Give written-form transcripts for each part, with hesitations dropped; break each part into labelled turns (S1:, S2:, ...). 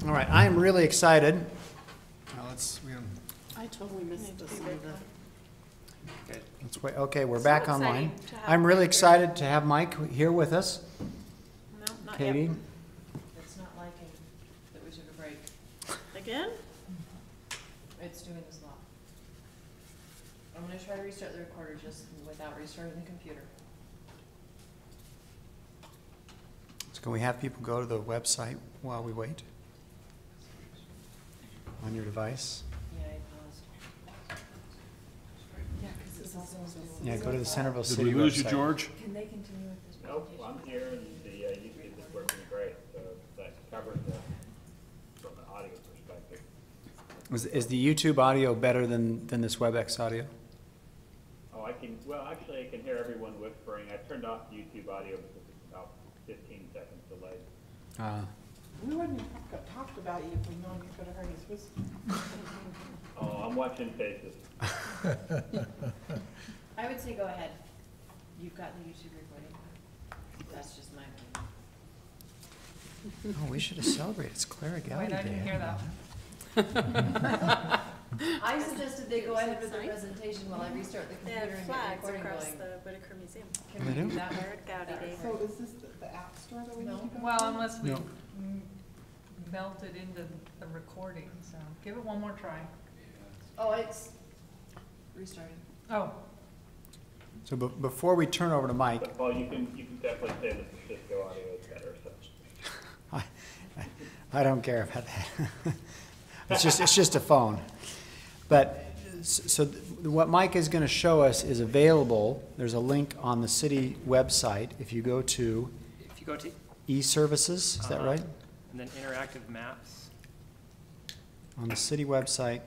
S1: All right, I am really excited.
S2: I totally missed this.
S1: Let's wait. Okay, we're back
S2: exciting
S1: online.
S2: to have
S1: I'm really
S2: Mike here.
S1: excited to have Mike here with us.
S2: No, not
S1: Katie,
S2: yet.
S3: It's not liking that we took a break.
S2: Again?
S3: It's doing this lot. I'm gonna try to restart the recorder just without restarting the computer.
S1: so can we have people go to the website while we wait? On your device?
S3: Yeah, I paused. Yeah, because it's also.
S1: Yeah, go to the Centerville
S4: Did
S1: City
S4: we lose you,
S1: website.
S4: George?
S3: Can they continue with this
S5: Nope,
S3: presentation?
S5: I'm here and the YouTube is working great, so that covers the, from an audio perspective.
S1: Is the YouTube audio better than this WebEx audio?
S5: Oh, well, actually, I can hear everyone whispering. I turned off YouTube audio because it's about 15 seconds delayed.
S6: We wouldn't have talked about you if we known you could have heard us whisper.
S5: Oh, I'm watching faces.
S3: I would say go ahead. You've got the YouTube recording. That's just my opinion.
S1: Oh, we should have celebrated. It's Clara Gowdy
S7: Wait, I
S1: Day.
S7: didn't hear that.
S3: I suggested they go ahead with the
S2: Sorry?
S3: presentation while I restart the
S2: They
S3: computer
S2: have
S3: and get the
S2: flags
S3: recording
S2: across
S3: going.
S2: the Whitaker Museum.
S3: Can
S1: They
S3: we
S1: do?
S3: do that?
S2: Bird Gowdy Day.
S6: So is this the app store that we need
S3: No.
S6: to go to?
S7: Well, unless we
S1: No.
S7: melt it into the recording, so give it one more try.
S3: Oh, it's restarting.
S7: Oh,
S1: So before we turn over to Mike,
S5: Well, you can definitely say that the Cisco audio is better, so.
S1: I don't care about that. It's just a phone. But so what Mike is going to show us is available. There's a link on the city website. If you go to
S8: If you go to
S1: e-services, is that right?
S8: and then interactive maps,
S1: On the city website,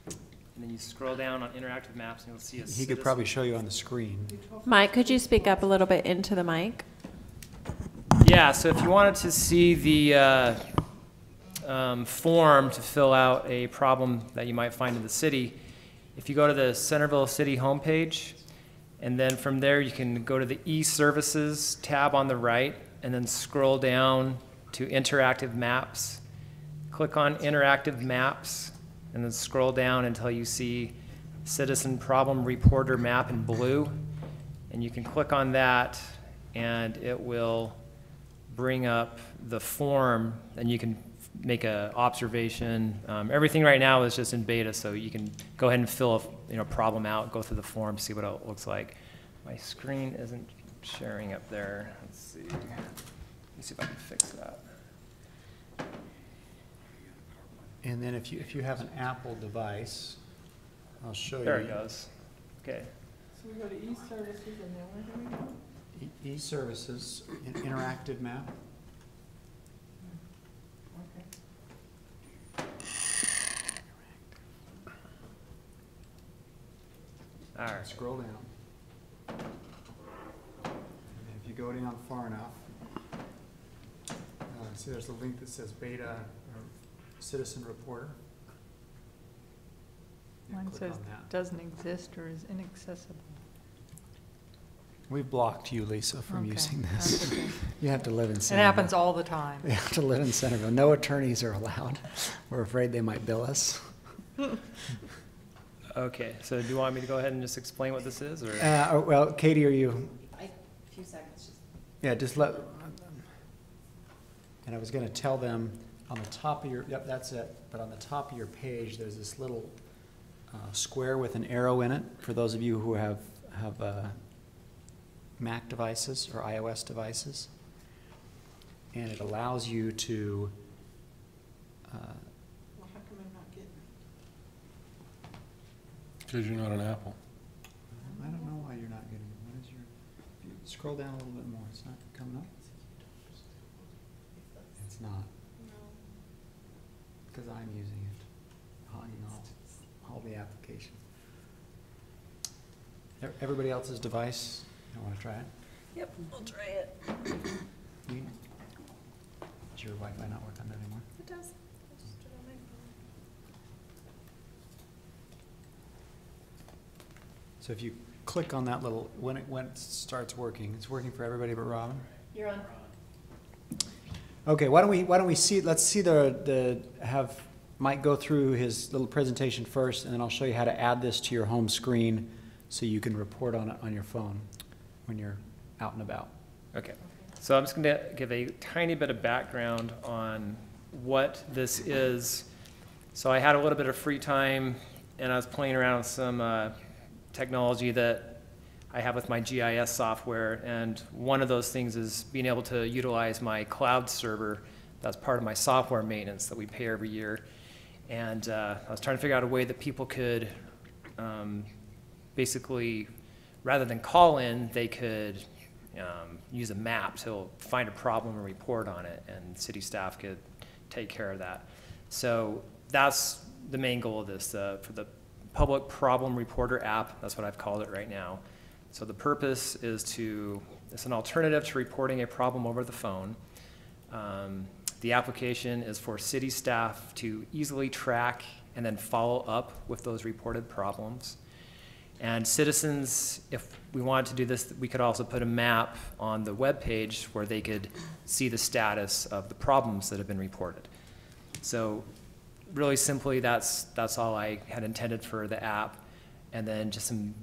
S8: and then you scroll down on interactive maps, and you'll see a
S1: he could probably show you on the screen.
S2: Mike, could you speak up a little bit into the mic?
S8: Yeah, so if you wanted to see the form to fill out a problem that you might find in the city, if you go to the Centerville City homepage, and then from there you can go to the e-services tab on the right, and then scroll down to interactive maps. Click on interactive maps, and then scroll down until you see citizen problem reporter map in blue, and you can click on that, and it will bring up the form, and you can make an observation. Everything right now is just in beta, so you can go ahead and fill a problem out, go through the form, see what it looks like. My screen isn't sharing up there. Let's see. Let me see if I can fix that.
S1: And then if you have an Apple device, I'll show you.
S8: There it goes. Okay.
S6: So we go to e-services and then where do we go?
S1: E-services, interactive map.
S6: Okay.
S8: All right.
S1: Scroll down. And if you go down far enough, see there's a link that says beta or citizen reporter. Yeah,
S7: mine
S1: click
S7: says
S1: on that.
S7: doesn't exist or is inaccessible.
S1: We've blocked you, Lisa, from
S7: Okay,
S1: using
S7: that's
S1: this.
S7: okay.
S1: You have to live in
S7: It
S1: Centerville.
S7: happens all the time.
S1: You have to live in Centerville. No attorneys are allowed. We're afraid they might bill us.
S8: Okay, so do you want me to go ahead and just explain what this is, or?
S1: Well, Katie, are you?
S3: A few seconds, just.
S1: Yeah, just let. And I was going to tell them on the top of your. Yep, that's it. But on the top of your page, there's this little square with an arrow in it for those of you who have Mac devices or iOS devices, and it allows you to.
S6: Well, how come I'm not getting
S4: Because you're not an Apple.
S1: I don't know why you're not getting it. What is your? If you scroll down a little bit more, it's not coming up. It's not. Because I'm using it, hogging all the applications. Everybody else's device, you want to try it?
S2: Yep, we'll try it.
S1: Does your Wi-Fi not work on that anymore?
S2: It does. I'll just do it on my phone.
S1: So if you click on that little, when it starts working, it's working for everybody but Robin?
S3: You're on.
S1: Okay, why don't we see, let's see have Mike go through his little presentation first, and then I'll show you how to add this to your home screen so you can report on it on your phone when you're out and about.
S8: Okay, so I'm just going to give a tiny bit of background on what this is. So I had a little bit of free time, and I was playing around with some technology that I have with my GIS software, and one of those things is being able to utilize my cloud server. That's part of my software maintenance that we pay every year. And I was trying to figure out a way that people could basically, rather than call in, they could use a map to find a problem and report on it, and city staff could take care of that. So that's the main goal of this, for the Public Problem Reporter app. That's what I've called it right now. So the purpose is it's an alternative to reporting a problem over the phone. The application is for city staff to easily track and then follow up with those reported problems. And citizens, if we wanted to do this, we could also put a map on the web page where they could see the status of the problems that have been reported. So really simply, that's all I had intended for the app. And then just some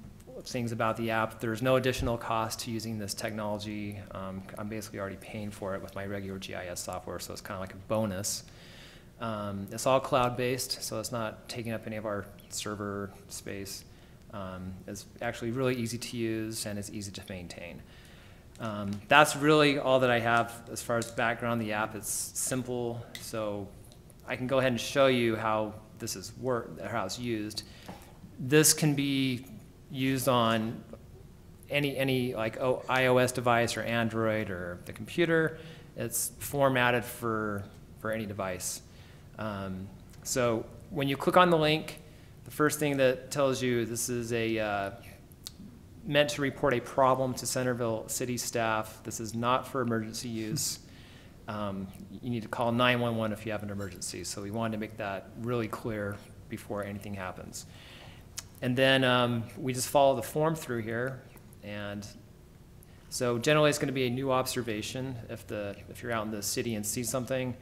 S8: things about the app. There's no additional cost to using this technology. I'm basically already paying for it with my regular GIS software, so it's kind of like a bonus. It's all cloud-based, so it's not taking up any of our server space. It's actually really easy to use, and it's easy to maintain. That's really all that I have as far as background on the app. It's simple, so I can go ahead and show you how this is how it's used. This can be used on any like iOS device or Android or the computer. It's formatted for any device. So when you click on the link, the first thing that tells you this is meant to report a problem to Centerville city staff. This is not for emergency use. You need to call 911 if you have an emergency. So we wanted to make that really clear before anything happens. And then we just follow the form through here. And so generally it's going to be a new observation if you're out in the city and see something,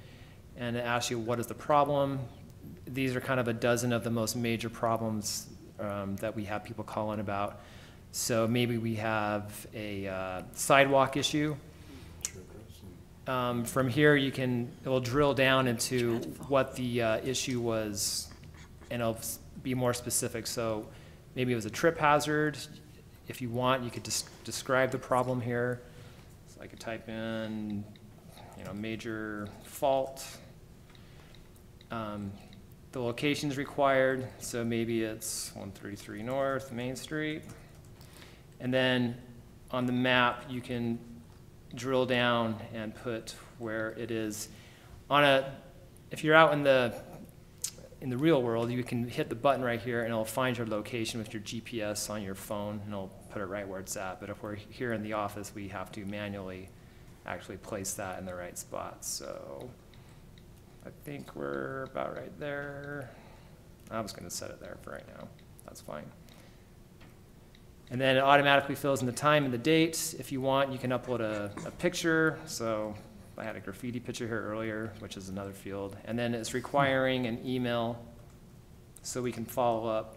S8: and it asks you what is the problem. These are kind of a dozen of the most major problems that we have people calling about. So maybe we have a sidewalk issue. From here it will drill down into what the issue was, and it'll be more specific. So maybe it was a trip hazard. If you want, you could describe the problem here. So I could type in, major fault. The location's required, so maybe it's 133 North Main Street. And then on the map, you can drill down and put where it is. If you're out in the real world, you can hit the button right here and it'll find your location with your GPS on your phone, and it'll put it right where it's at. But if we're here in the office, we have to manually actually place that in the right spot. So I think we're about right there. I'm just going to set it there for right now. That's fine. And then it automatically fills in the time and the date. If you want, you can upload a picture. So I had a graffiti picture here earlier, which is another field. And then it's requiring an email so we can follow up.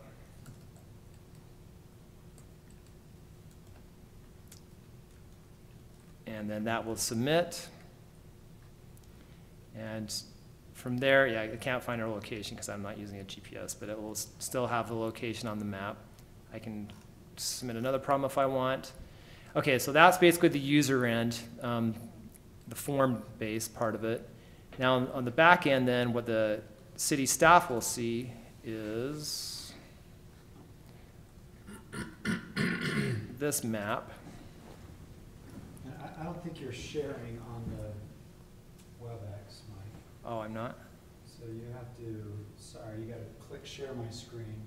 S8: And then that will submit. And from there, I can't find our location because I'm not using a GPS, but it will still have the location on the map. I can submit another problem if I want. Okay, so that's basically the user end, the form-based part of it. Now on the back end then, what the city staff will see is this map.
S1: I don't think you're sharing on the WebEx, Mike.
S8: Oh, I'm not?
S1: So you have to, sorry, you got to click share my screen.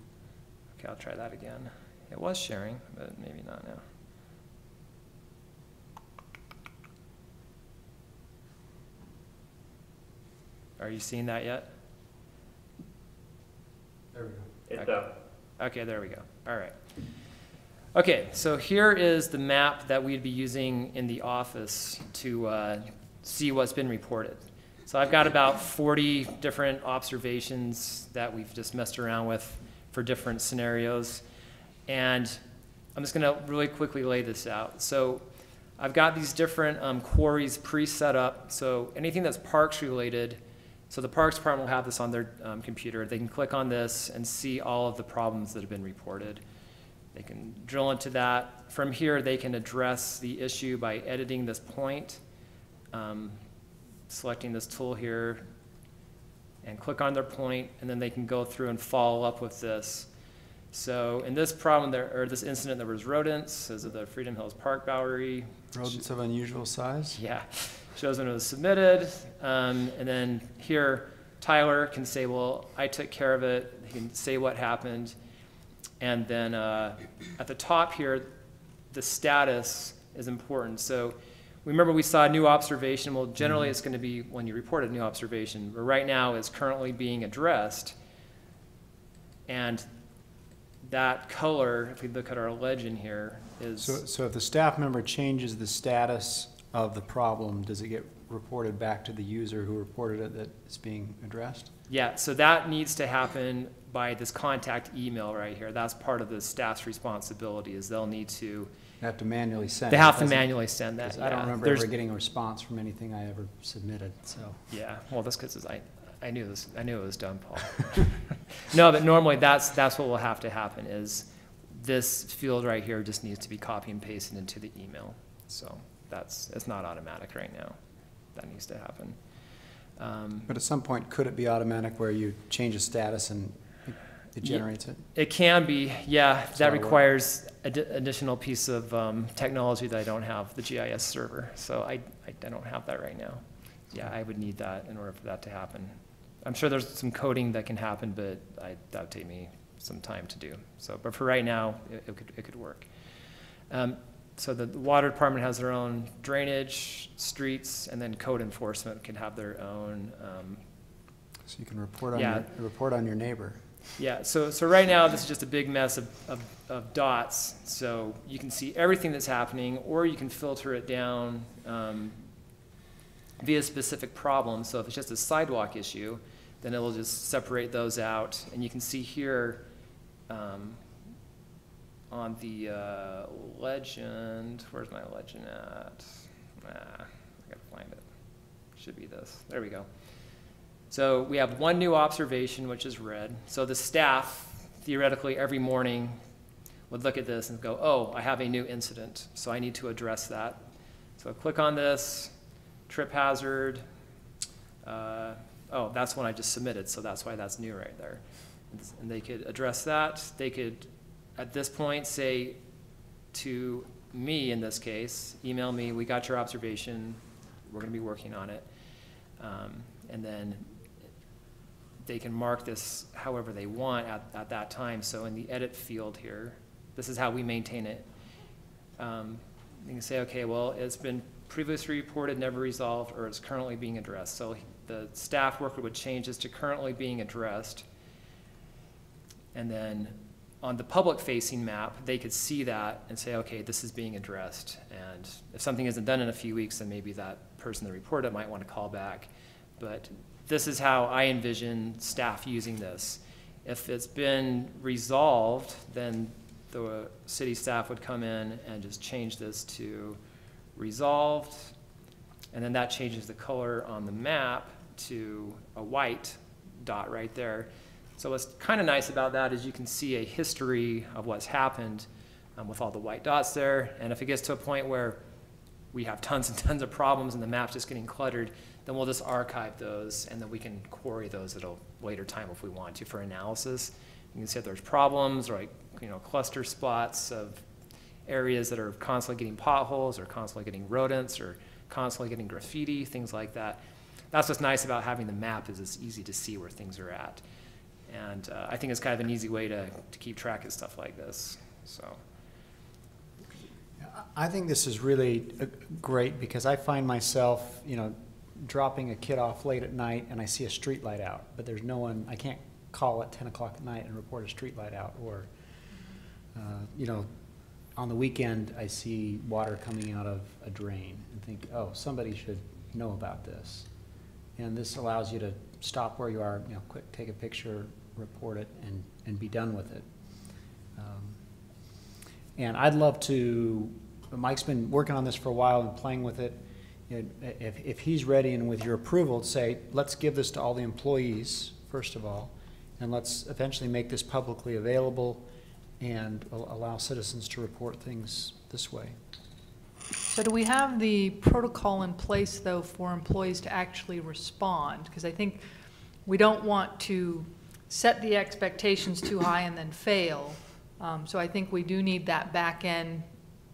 S8: Okay, I'll try that again. It was sharing, but maybe not now. Are you seeing that yet?
S1: There we go.
S5: It's up.
S8: Okay, there we go. All right. Okay, so here is the map that we'd be using in the office to see what's been reported. So I've got about 40 different observations that we've just messed around with for different scenarios. And I'm just gonna really quickly lay this out. So I've got these different quarries pre-set up. So anything that's parks related, so the Parks Department will have this on their computer. They can click on this and see all of the problems that have been reported. They can drill into that. From here, they can address the issue by editing this point, selecting this tool here, and click on their point, and then they can go through and follow up with this. So in this problem, or this incident, there was rodents. This is the Freedom Hills Park Bowery.
S1: Rodents of unusual size?
S8: Yeah, shows when it was submitted. And then here, Tyler can say, well, I took care of it. He can say what happened. And then at the top here, the status is important. So remember we saw a new observation. Well, generally it's going to be when you report a new observation. But right now it's currently being addressed. And that color, if we look at our legend here, is...
S1: So if the staff member changes the status of the problem, does it get reported back to the user who reported it that it's being addressed?
S8: Yeah, so that needs to happen by this contact email right here. That's part of the staff's responsibility, is they'll need to...
S1: They have to manually send
S8: They
S1: it,
S8: have to
S1: doesn't it?
S8: manually send that.
S1: I don't
S8: yeah.
S1: remember
S8: There's-
S1: ever getting a response from anything I ever submitted, so.
S8: Yeah, well, that's because I knew this. I knew it was done, Paul. No, but normally that's what will have to happen is this field right here just needs to be copy and pasted into the email. So it's not automatic right now. That needs to happen.
S1: But at some point, could it be automatic where you change a status and it generates it?
S8: It can be, yeah.
S1: how
S8: That
S1: it
S8: requires additional piece of technology that I don't have, the GIS server. So I don't have that right now. Yeah, I would need that in order for that to happen. I'm sure there's some coding that can happen, but that would take me some time to do. So, but for right now, it could work. So the water department has their own drainage, streets, and then code enforcement can have their own.
S1: So you can report on,
S8: Yeah.
S1: report on your neighbor.
S8: Yeah, so right now, this is just a big mess of dots. So you can see everything that's happening, or you can filter it down via specific problems. So if it's just a sidewalk issue, then it'll just separate those out. And you can see here on the legend, where's my legend at? I gotta find it. Should be this. There we go. So we have one new observation, which is red. So the staff, theoretically, every morning would look at this and go, oh, I have a new incident, so I need to address that. So click on this, trip hazard. Oh, that's one I just submitted, so that's why that's new right there. And they could address that. They could, at this point, say to me, in this case, email me, we got your observation, we're going to be working on it. And then they can mark this however they want at that time. So in the edit field here, this is how we maintain it. You can say, okay, well, it's been previously reported, never resolved, or it's currently being addressed. So the staff worker would change this to currently being addressed. And then on the public-facing map, they could see that and say, okay, this is being addressed. And if something isn't done in a few weeks, then maybe that person that reported it might want to call back. But this is how I envision staff using this. If it's been resolved, then the city staff would come in and just change this to resolved, and then that changes the color on the map to a white dot right there. So what's kind of nice about that is you can see a history of what's happened with all the white dots there, and if it gets to a point where we have tons and tons of problems and the map's just getting cluttered, then we'll just archive those, and then we can query those at a later time if we want to for analysis. You can see if there's problems, or like, cluster spots of areas that are constantly getting potholes, or constantly getting rodents, or constantly getting graffiti, things like that. That's what's nice about having the map, is it's easy to see where things are at. And I think it's kind of an easy way to keep track of stuff like this. So.
S1: I think this is really great because I find myself, dropping a kid off late at night and I see a street light out, but there's no one, I can't call at 10 o'clock at night and report a street light out, or, on the weekend, I see water coming out of a drain and think, oh, somebody should know about this. And this allows you to stop where you are, quick, take a picture, report it, and be done with it. And I'd love to, Mike's been working on this for a while and playing with it. If he's ready and with your approval, to say, let's give this to all the employees, first of all, and let's eventually make this publicly available and allow citizens to report things this way.
S7: So do we have the protocol in place, though, for employees to actually respond? Because I think we don't want to set the expectations too high and then fail. So I think we do need that back-end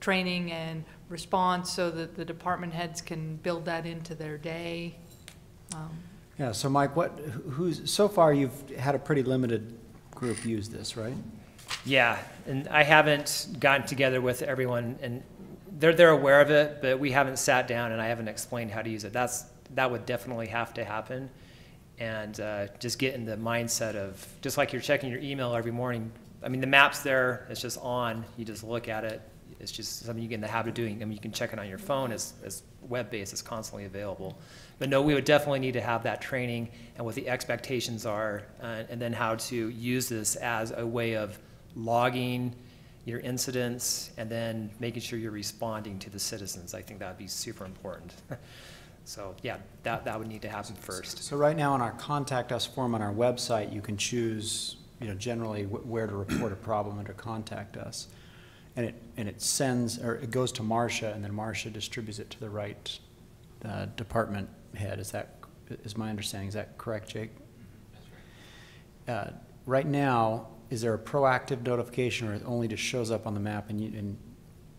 S7: training and response so that the department heads can build that into their day.
S1: Yeah, so Mike, so far you've had a pretty limited group use this, right?
S8: Yeah, and I haven't gotten together with everyone, and they're aware of it, but we haven't sat down and I haven't explained how to use it. That would definitely have to happen, and just get in the mindset of, just like you're checking your email every morning. I mean, the map's there, it's just on, you just look at it. It's just something you get in the habit of doing. I mean, you can check it on your phone as web-based, it's constantly available. But no, we would definitely need to have that training and what the expectations are, and then how to use this as a way of logging your incidents and then making sure you're responding to the citizens. I think that would be super important. So yeah, that would need to happen first.
S1: So right now on our contact us form on our website, you can choose, generally where to report a problem and to contact us. And it sends, or it goes to Marcia, and then Marcia distributes it to the right department head. Is my understanding, is that correct, Jake? That's right. Right now, is there a proactive notification, or it only just shows up on the map and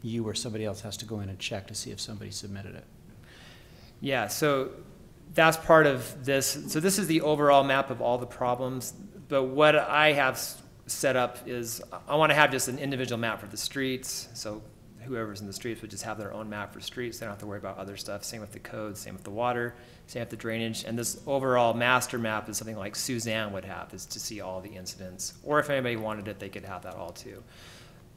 S1: you or somebody else has to go in and check to see if somebody submitted it? Yeah,
S8: so that's part of this. So this is the overall map of all the problems, but what I have set up is I want to have just an individual map for the streets, so whoever's in the streets would just have their own map for streets. They don't have to worry about other stuff. Same with the code, same with the water, same with the drainage. And this overall master map is something like Suzanne would have, is to see all the incidents. Or if anybody wanted it, they could have that all too.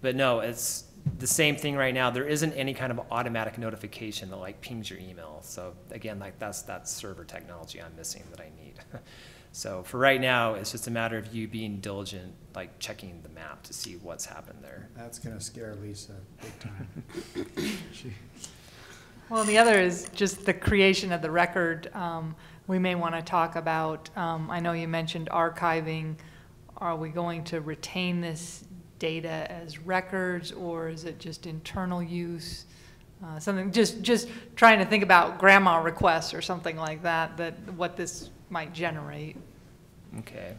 S8: But no, it's the same thing right now. There isn't any kind of automatic notification that like pings your email. So again, like that's that server technology I'm missing that I need. So for right now, it's just a matter of you being diligent, like checking the map to see what's happened there.
S1: That's going to scare Lisa big time.
S7: Well, and the other is just the creation of the record. We may want to talk about, I know you mentioned archiving. Are we going to retain this data as records, or is it just internal use? Something, just trying to think about grandma requests or something like that, what this might generate.
S8: Okay.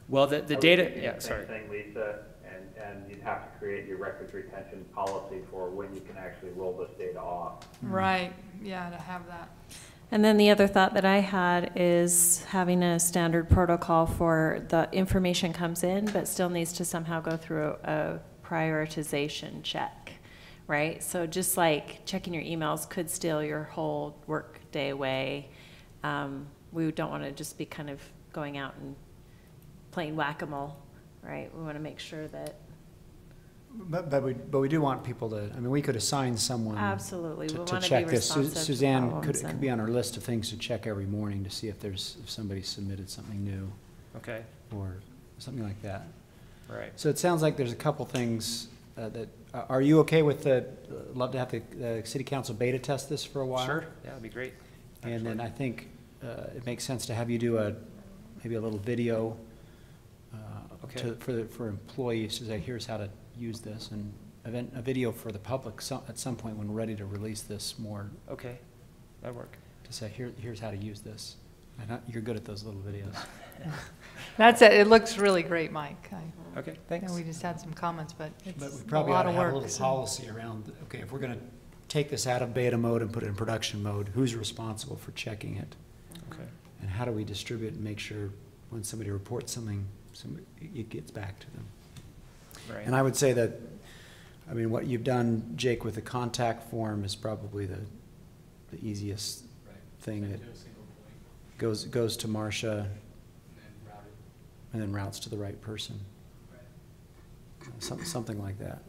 S8: Well, the data, yeah,
S5: same
S8: sorry.
S5: thing, Lisa, and you'd have to create your records retention policy for when you can actually roll this data off.
S7: Right, yeah, to have that.
S2: And then the other thought that I had is having a standard protocol for the information comes in, but still needs to somehow go through a prioritization check, right? So just like checking your emails could steal your whole work day away. We don't want to just be kind of going out and playing whack-a-mole, right? We want to make sure that.
S1: But we do want people to, I mean, we could assign someone
S2: absolutely. We
S1: to
S2: want to
S1: check
S2: be
S1: this.
S2: responsive
S1: Suzanne
S2: to
S1: could be on our list of things to check every morning to see if somebody submitted something new.
S8: Okay.
S1: Or something like that.
S8: Right.
S1: So it sounds like there's a couple things that, are you okay with love to have the city council beta test this for a while?
S8: Sure, yeah, that'd be great.
S1: And then I think it makes sense to have you do maybe a little video
S8: Okay.
S1: for employees to say, here's how to use this, and a video for the public at some point when we're ready to release this more.
S8: Okay, that'd work.
S1: To say, here's how to use this. And you're good at those little videos.
S7: That's it. It looks really great, Mike.
S8: Okay, thanks.
S7: We just had some comments, but
S1: But we
S7: it's a
S1: probably
S7: lot
S1: ought to
S7: of
S1: have a
S7: work.
S1: little policy around, okay, if we're going to take this out of beta mode and put it in production mode, who's responsible for checking it?
S8: Okay.
S1: And how do we distribute and make sure when somebody reports something, it gets back to them?
S8: Right.
S1: And I would say that, I mean, what you've done, Jake, with the contact form is probably the easiest thing that goes to Marcia and then routes to the right person. Something like that.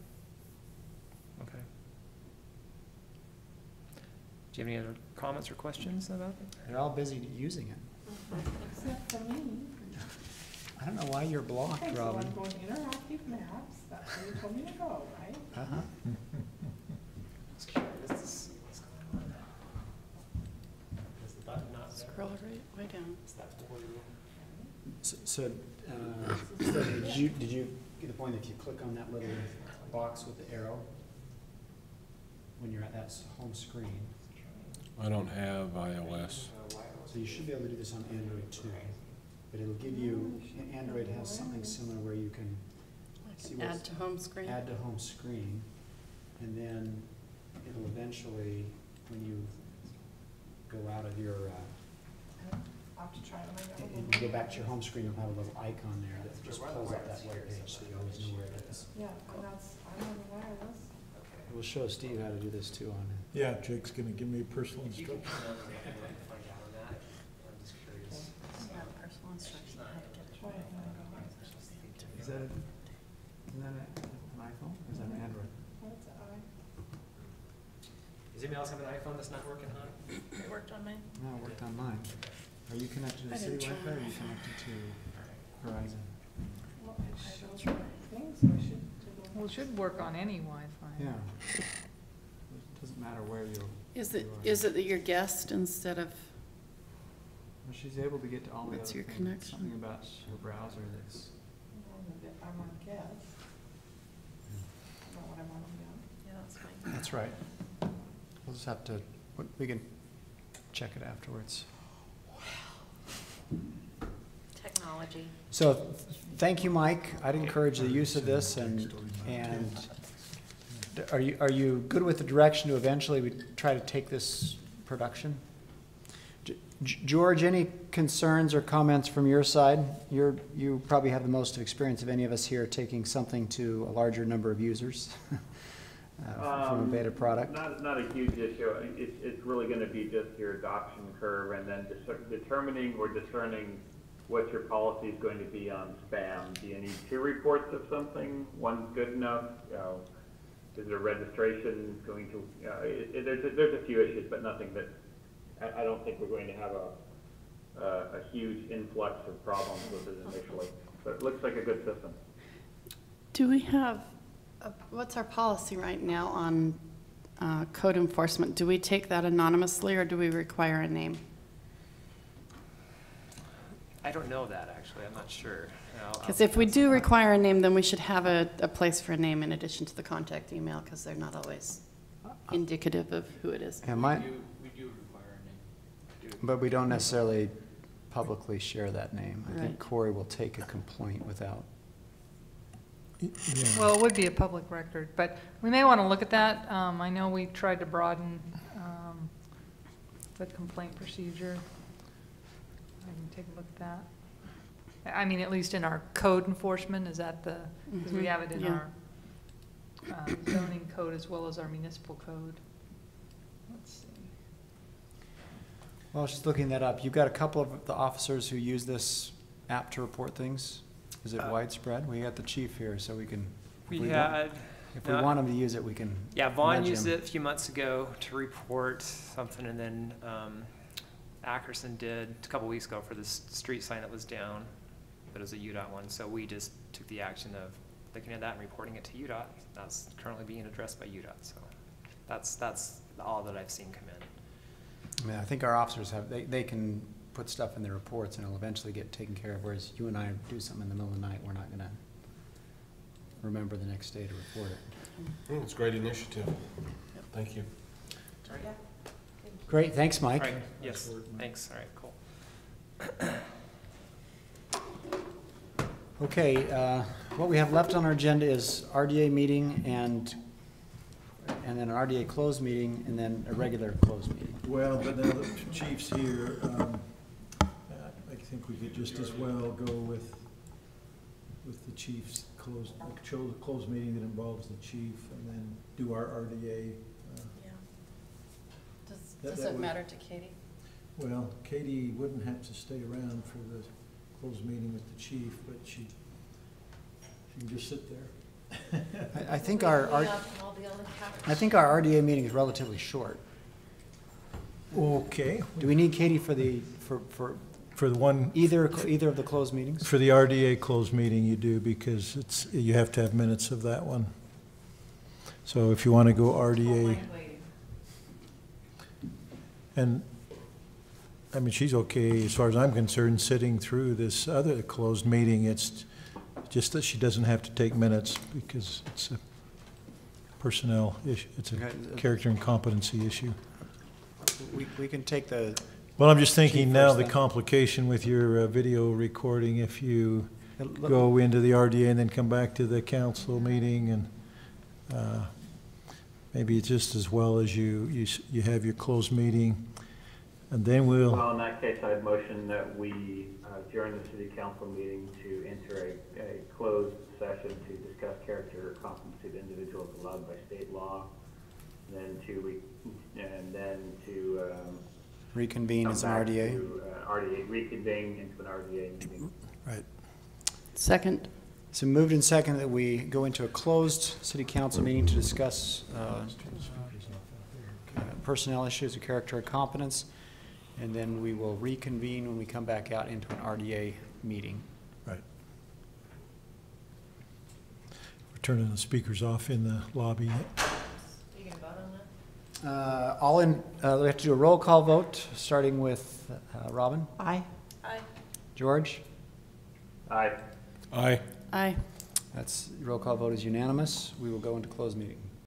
S8: Do you have any other comments or questions about it?
S1: They're all busy using it.
S6: Except for me.
S1: I don't know why you're blocked,
S6: Okay, so
S1: Robin.
S6: I'm going interactive maps, that's where you told me to go, right?
S1: Uh-huh.
S8: Just curious to see what's going on. Is the button not there?
S4: Scroll right way down.
S8: Is that blue?
S1: So, did you get the point that if you click on that little box with the arrow, when you're at that home screen,
S9: I don't have iOS.
S1: so you should be able to do this on Android too, but it'll give you, Android has something similar where you can see what's
S4: Add to home screen.
S1: add to home screen, and then it'll eventually, when you go out of your,
S6: I'll have to try it when I
S1: and
S6: go.
S1: you go back to your home screen, you'll have a little icon there that just pulls up that web page, so you always know where it is.
S6: Yeah, and that's, I'm on the wireless.
S1: We'll show Steve how to do this too on
S10: Yeah, Jake's gonna give me personal
S8: If you can
S10: instructions.
S8: come on and find out on that, I'm just curious.
S4: Yeah, personal instruction, how to get it.
S6: Try it when I go.
S1: Is that an iPhone or is that an Android?
S6: What's it,
S8: Does anybody else have an iPhone that's not working, hon?
S4: It worked on mine.
S1: No, it worked on mine. Are you connected to
S4: I
S1: city
S4: didn't
S1: Wi-Fi or are
S4: try.
S1: you connected to Verizon?
S6: Well, I don't try things, so I should.
S7: Well, it should work on any Wi-Fi.
S1: Yeah. It doesn't matter where you're.
S4: Is it that you're guest instead of,
S1: Well, she's able to get to all the other
S4: What's your
S1: things.
S4: connection?
S1: Something about her browser that's.
S6: I'm on guess. I don't know what I'm on yet.
S4: yeah, that's fine.
S1: That's right. We'll just have to, we can check it afterwards.
S4: Technology.
S1: So, thank you, Mike. I'd encourage the use of this and are you good with the direction to eventually we try to take this production? George, any concerns or comments from your side? You probably have the most experience of any of us here taking something to a larger number of users from a beta product.
S5: Not a huge issue. It's really gonna be just your adoption curve and then determining or discerning what your policy is going to be on spam. Do you need 2 reports of something? One's good enough? Is it a registration going to, there's a few issues, but nothing that, I don't think we're going to have a huge influx of problems with it initially. But it looks like a good system.
S4: Do we have, what's our policy right now on code enforcement? Do we take that anonymously or do we require a name?
S8: I don't know that, actually. I'm not sure.
S4: Because if we do require a name, then we should have a place for a name in addition to the contact email, because they're not always indicative of who it is.
S1: Yeah,
S11: We do require a name.
S1: but we don't necessarily publicly share that name. I think
S4: Right.
S1: Corey will take a complaint without.
S10: Yeah.
S7: Well, it would be a public record, but we may want to look at that. I know we tried to broaden the complaint procedure. I can take a look at that. I mean, at least in our code enforcement, is that because we have it in
S4: Yeah.
S7: our zoning code as well as our municipal code. Let's see.
S1: Well, I was just looking that up. You've got a couple of the officers who use this app to report things. Is it widespread? We got the chief here, so we can.
S8: We
S1: if we
S8: had,
S1: want him to use it, we can.
S8: yeah, Vaughn
S1: nudge
S8: used
S1: him.
S8: it a few months ago to report something, and then Ackerson did a couple weeks ago for this street sign that was down, but it was a UDOT one, so we just took the action of looking at that and reporting it to UDOT. That's currently being addressed by UDOT, so that's all that I've seen come in.
S1: I mean, I think our officers have, they can put stuff in their reports and it'll eventually get taken care of, whereas you and I do something in the middle of the night, we're not gonna remember the next day to report it.
S9: It's a great initiative. Thank you.
S1: Great, thanks, Mike.
S8: All right, yes, thanks, all right, cool.
S1: Okay, what we have left on our agenda is RDA meeting and then an RDA closed meeting and then a regular closed meeting.
S10: Well, but now the chief's here, I think we could just as well go with the chief's closed meeting that involves the chief and then do our RDA.
S4: Yeah.
S10: That
S4: Does it
S10: would-
S4: matter to Katie?
S10: Well, Katie wouldn't have to stay around for the closed meeting with the chief, but she can just sit there.
S1: I think our RDA meeting is relatively short.
S10: Okay,
S1: Do we need Katie for the,
S10: for the one,
S1: either of the closed meetings?
S10: for the RDA closed meeting you do, because it's, you have to have minutes of that one. So if you want to go RDA, and, I mean, she's okay, as far as I'm concerned, sitting through this other closed meeting. It's just that she doesn't have to take minutes, because it's a personnel issue, it's a character and competency issue.
S1: We can take the,
S10: Well, I'm just thinking
S1: Chief
S10: now
S1: first
S10: the
S1: then.
S10: complication with your video recording, if you go into the RDA and then come back to the council meeting, and maybe it's just as well as you have your closed meeting, and then we'll,
S5: Well, in that case, I'd motion that we adjourn the city council meeting to enter a closed session to discuss character or competency of individuals allowed by state law, and then to
S1: reconvene
S5: come
S1: as an
S5: back
S1: RDA.
S5: to, RDA, reconvene into an RDA meeting.
S10: right.
S4: Second.
S1: So moved and second that we go into a closed city council meeting to discuss personnel issues of character or competence, and then we will reconvene when we come back out into an RDA meeting.
S10: Right. We're turning the speakers off in the lobby.
S3: Are you gonna vote on that?
S1: All in, we have to do a roll call vote, starting with Robin,
S6: Aye.
S1: George.
S5: Aye.
S9: Aye.
S4: Aye.
S1: That's, roll call vote is unanimous. We will go into closed meeting.